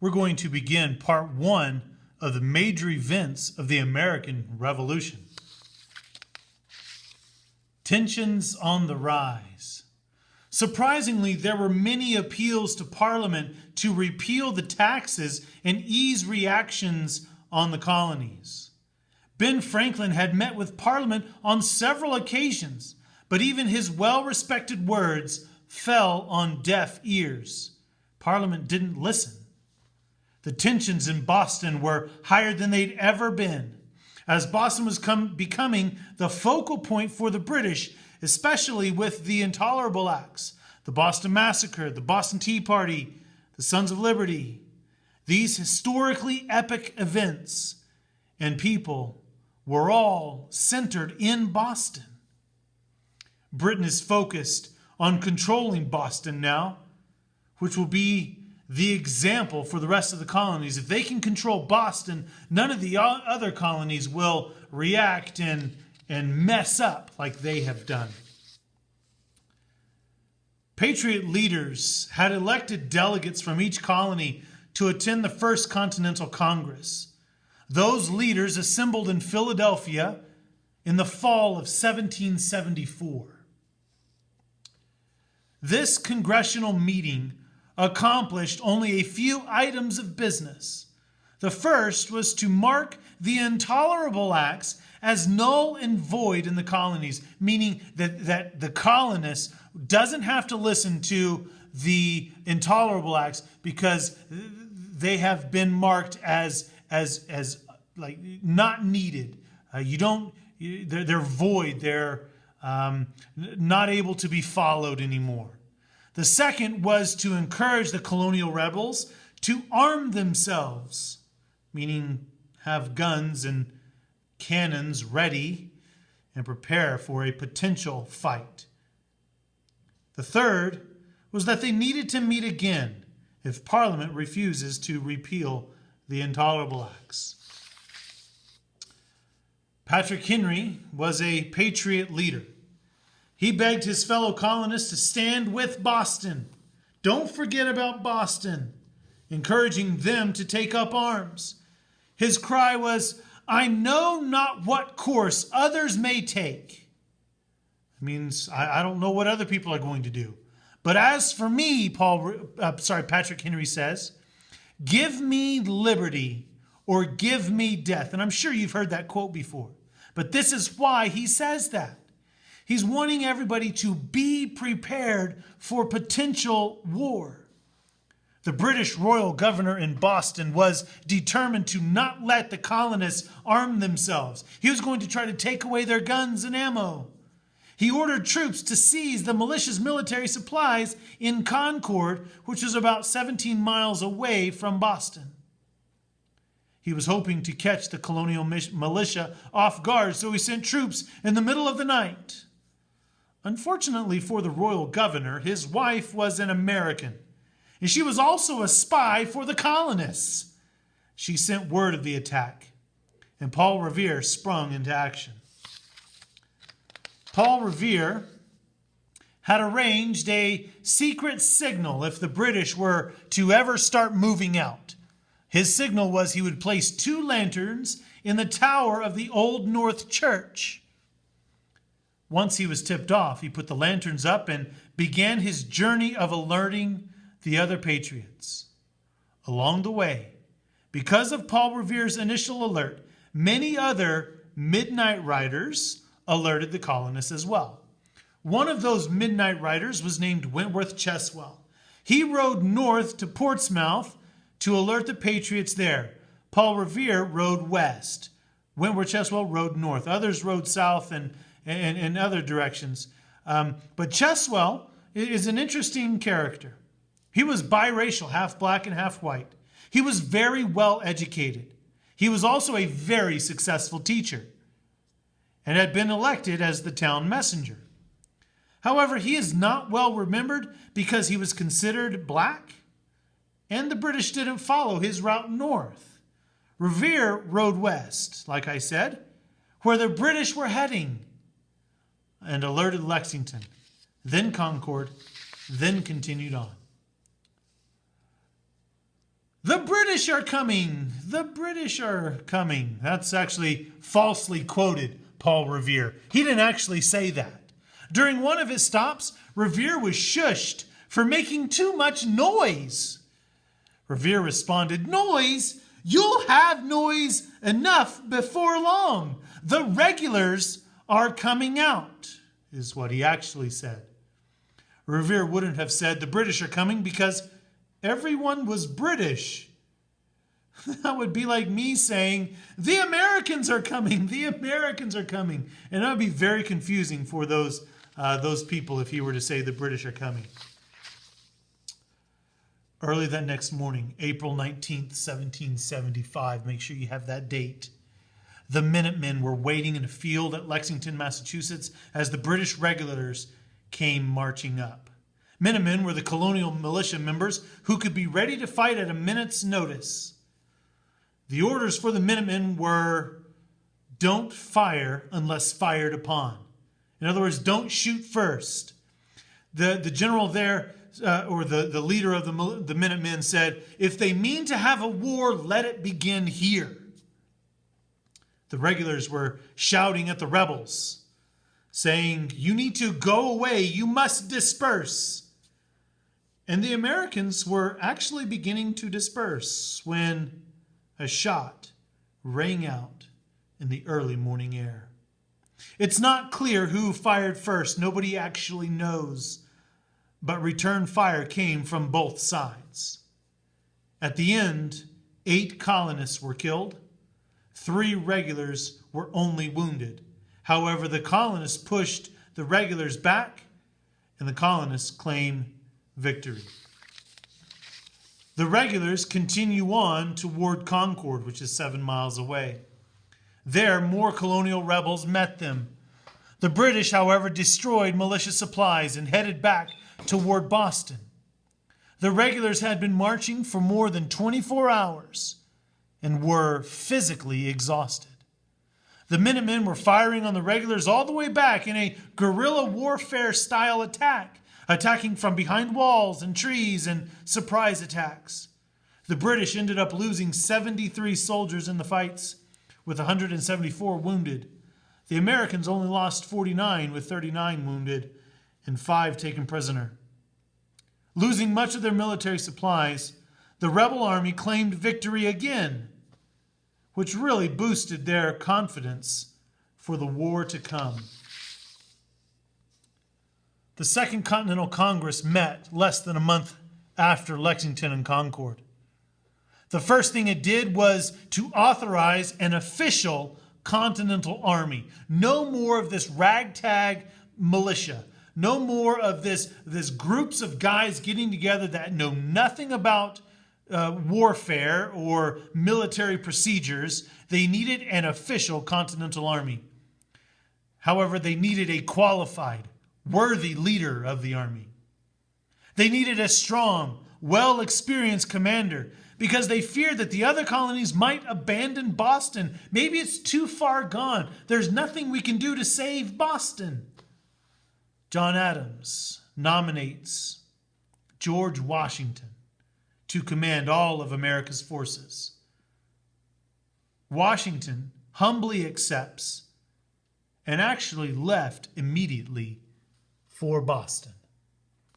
We're going to begin part one of the major events of the American Revolution. Tensions on the rise. Surprisingly, there were many appeals to Parliament to repeal the taxes and ease reactions on the colonies. Ben Franklin had met with Parliament on several occasions, but even his well-respected words fell on deaf ears. Parliament didn't listen. The tensions in Boston were higher than they'd ever been, as Boston was becoming the focal point for the British, especially with the Intolerable Acts, the Boston Massacre, the Boston Tea Party, the Sons of Liberty. These historically epic events and people were all centered in Boston. Britain is focused on controlling Boston now, which will be the example for the rest of the colonies. If they can control Boston, none of the other colonies will react and mess up like they have done. Patriot leaders had elected delegates from each colony to attend the First Continental Congress. Those leaders assembled in Philadelphia in the fall of 1774. This congressional meeting accomplished only a few items of business. The first was to mark the Intolerable Acts as null and void in the colonies, meaning that the colonists doesn't have to listen to the Intolerable Acts because they have been marked as like not needed. They're void. They're not able to be followed anymore. The second was to encourage the colonial rebels to arm themselves, meaning have guns and cannons ready and prepare for a potential fight. The third was that they needed to meet again if Parliament refuses to repeal the Intolerable Acts. Patrick Henry was a patriot leader. He begged his fellow colonists to stand with Boston. Don't forget about Boston, encouraging them to take up arms. His cry was, "I know not what course others may take." It means I don't know what other people are going to do. But as for me, Patrick Henry says, "Give me liberty or give me death." And I'm sure you've heard that quote before. But this is why he says that. He's wanting everybody to be prepared for potential war. The British royal governor in Boston was determined to not let the colonists arm themselves. He was going to try to take away their guns and ammo. He ordered troops to seize the militia's military supplies in Concord, which was about 17 miles away from Boston. He was hoping to catch the colonial militia off guard, so he sent troops in the middle of the night. Unfortunately for the royal governor, his wife was an American, and she was also a spy for the colonists. She sent word of the attack, and Paul Revere sprung into action. Paul Revere had arranged a secret signal if the British were to ever start moving out. His signal was he would place 2 lanterns in the tower of the Old North Church. Once he was tipped off, he put the lanterns up and began his journey of alerting the other patriots. Along the way, because of Paul Revere's initial alert, many other midnight riders alerted the colonists as well. One of those midnight riders was named Wentworth Cheswell. He rode north to Portsmouth to alert the patriots there. Paul Revere rode west. Wentworth Cheswell rode north. Others rode south and other directions. But Cheswell is an interesting character. He was biracial, half black and half white. He was very well educated. He was also a very successful teacher and had been elected as the town messenger. However, he is not well remembered because he was considered black and the British didn't follow his route north. Revere rode west, like I said, where the British were heading, and alerted Lexington, then Concord, then continued on. The The British are coming. The British are coming. That's actually falsely quoted Paul Revere. He didn't actually say that. During one of his stops, Revere was shushed for making too much noise. Revere responded, "Noise? You'll have noise enough before long. The regulars are coming out," is what he actually said. Revere wouldn't have said the British are coming because everyone was British. That would be like me saying, the Americans are coming, the Americans are coming. And that would be very confusing for those people if he were to say the British are coming. Early that next morning, April 19th, 1775, make sure you have that date, the Minutemen were waiting in a field at Lexington, Massachusetts, as the British regulars came marching up. Minutemen were the colonial militia members who could be ready to fight at a minute's notice. The orders for the Minutemen were, don't fire unless fired upon. In other words, don't shoot first. The general there, or the leader of the Minutemen said, if they mean to have a war, let it begin here. The regulars were shouting at the rebels, saying, you need to go away, you must disperse. And the Americans were actually beginning to disperse when a shot rang out in the early morning air. It's not clear who fired first. Nobody actually knows. But return fire came from both sides. At the end, 8 colonists were killed. 3 regulars were only wounded. However, the colonists pushed the regulars back, and the colonists claim victory. The regulars continue on toward Concord, which is 7 miles away. There, more colonial rebels met them. The British, however, destroyed militia supplies and headed back toward Boston. The regulars had been marching for more than 24 hours and were physically exhausted. The Minutemen were firing on the regulars all the way back in a guerrilla warfare style attack, attacking from behind walls and trees and surprise attacks. The British ended up losing 73 soldiers in the fights, with 174 wounded. The Americans only lost 49, with 39 wounded and 5 taken prisoner. Losing much of their military supplies, the rebel army claimed victory again, which really boosted their confidence for the war to come. The Second Continental Congress met less than a month after Lexington and Concord. The first thing it did was to authorize an official Continental Army. No more of this ragtag militia. No more of this groups of guys getting together that know nothing about warfare or military procedures. They needed an official Continental Army. However, they needed a qualified, worthy leader of the army. They needed a strong, well-experienced commander because they feared that the other colonies might abandon Boston. Maybe it's too far gone. There's nothing we can do to save Boston. John Adams nominates George Washington to command all of America's forces. Washington humbly accepts and actually left immediately for Boston.